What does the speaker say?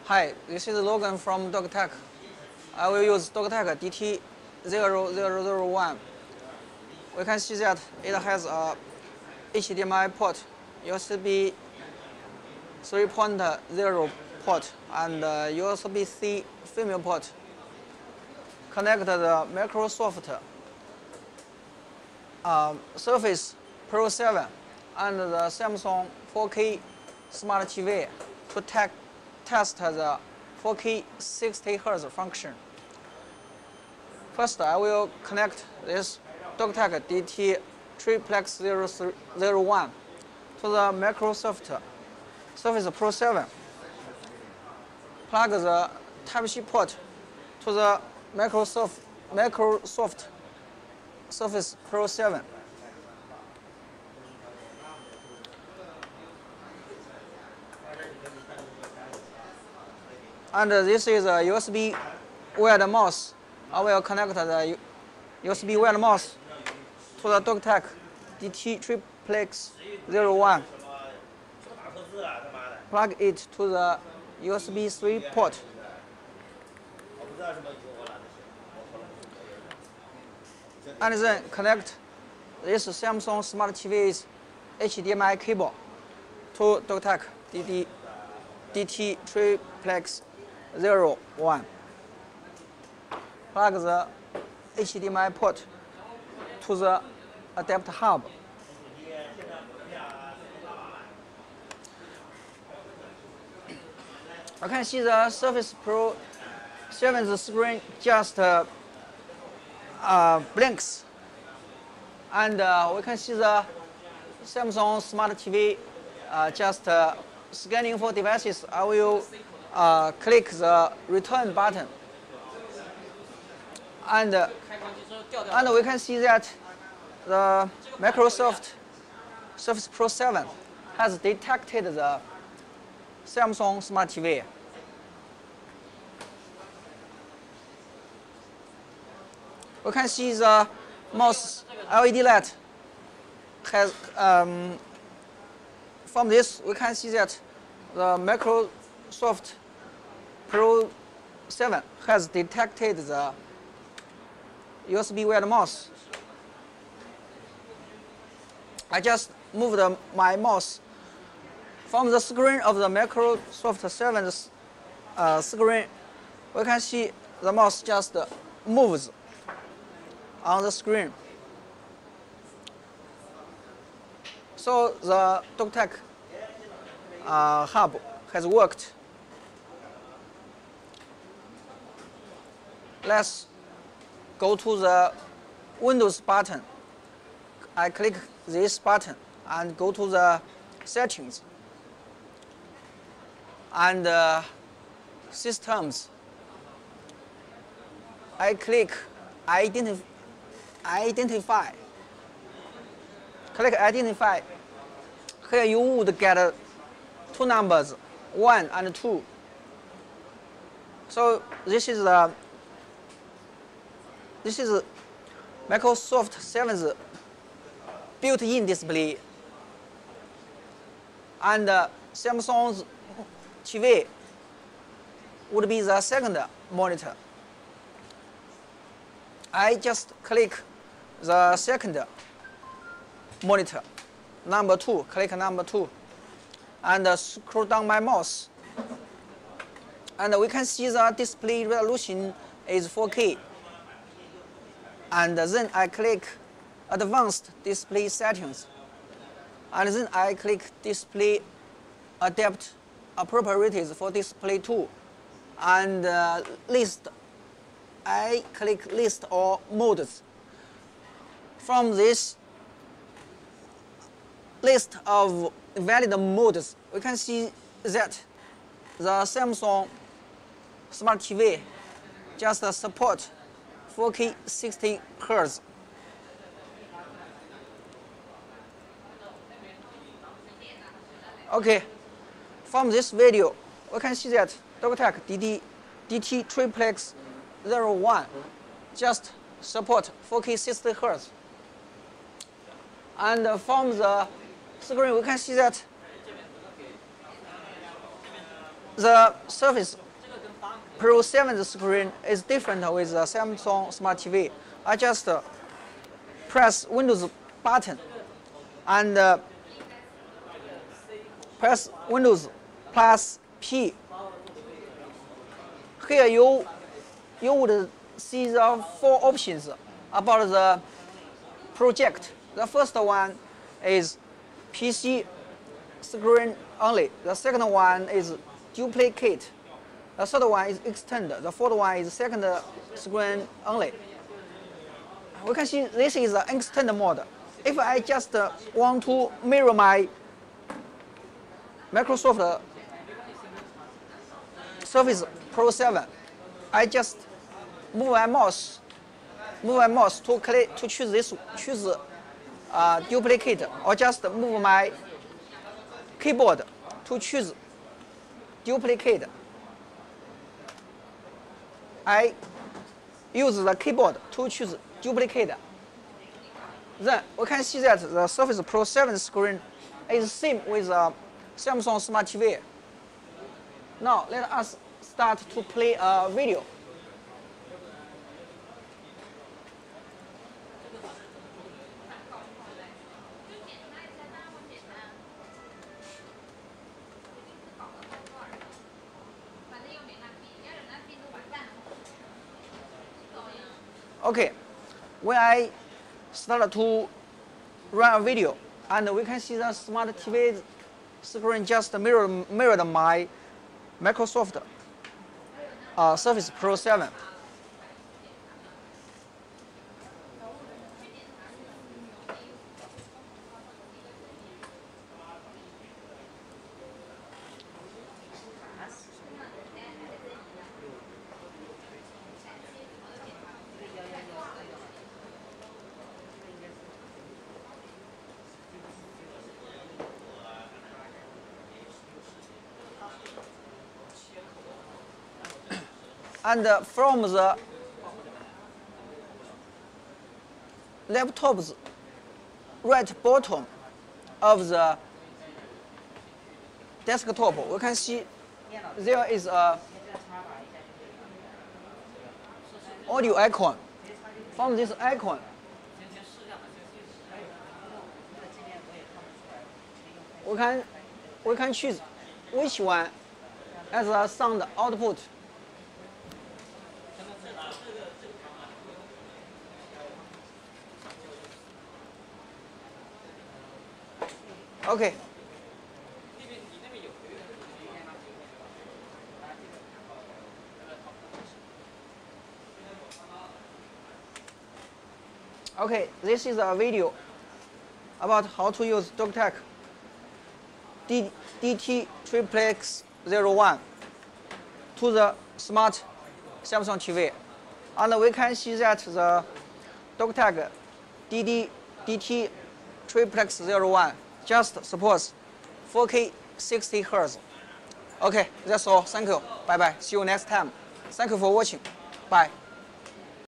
Hi, this is Logan from Dockteck. I will use Dockteck DT0001. We can see that it has a HDMI port, USB 3.0 port, and USB-C female port. Connect the Microsoft Surface Pro 7 and the Samsung 4K Smart TV to test the 4K 60 Hz function. First, I will connect this Dockteck DT0001 to the Microsoft Surface Pro 7. Plug the Type-C port to the Microsoft Surface Pro 7. And this is a USB wired mouse. I will connect the USB wired mouse to the Dockteck DT0001. Plug it to the USB 3 port. And then connect this Samsung Smart TV's HDMI cable to Dockteck DT0001. Plug the HDMI port to the adapter hub. You can see the Surface Pro 7's screen just blinks, and we can see the Samsung Smart TV just scanning for devices. I will click the return button, and we can see that the Microsoft Surface Pro 7 has detected the Samsung Smart TV. We can see the mouse LED light has, from this we can see that the Microsoft Pro 7 has detected the USB wired mouse. I just moved my mouse from the screen of the Microsoft 7's screen. We can see the mouse just moves on the screen. So the Dockteck hub has worked. Let's go to the Windows button. I click this button and go to the settings and systems. I click identify. Click identify. Here you would get two numbers, 1 and 2. So this is Microsoft 7's built-in display, and Samsung's TV would be the second monitor. I just click the second monitor, number 2, click number 2, and scroll down my mouse. And we can see the display resolution is 4K. And then I click Advanced Display Settings. And then I click Display Adapt Properties for Display 2. And List. I click List all modes. From this list of valid modes, we can see that the Samsung Smart TV just support 4K 60 Hz. Okay, from this video, we can see that Dockteck DT0001 just support 4K 60 Hz. And from the screen, we can see that The Surface Pro 7 screen is different with the Samsung Smart TV. I just press Windows button and press Windows plus P. Here you would see the 4 options about the project. The first one is PC screen only. The second one is duplicate. The third one is extend. The fourth one is second screen only. We can see this is the extend mode. If I just want to mirror my Microsoft Surface Pro 7, I just move my mouse to choose duplicate, or just move my keyboard to choose duplicate. I use the keyboard to choose duplicate. Then we can see that the Surface Pro 7 screen is same with the Samsung Smart TV. Now let us start to play a video. Okay, when I start to run a video, and we can see the Smart TV screen just mirrored my Microsoft Surface Pro 7. And from the laptop's right bottom of the desktop, we can see there is a audio icon. From this icon, we can choose which one as a sound output. Okay. Okay, this is a video about how to use Dockteck DT0001 to the smart Samsung TV. And we can see that the Dockteck DT0001 just supports 4K 60 Hz. Okay, that's all. Thank you. Bye bye. See you next time. Thank you for watching. Bye.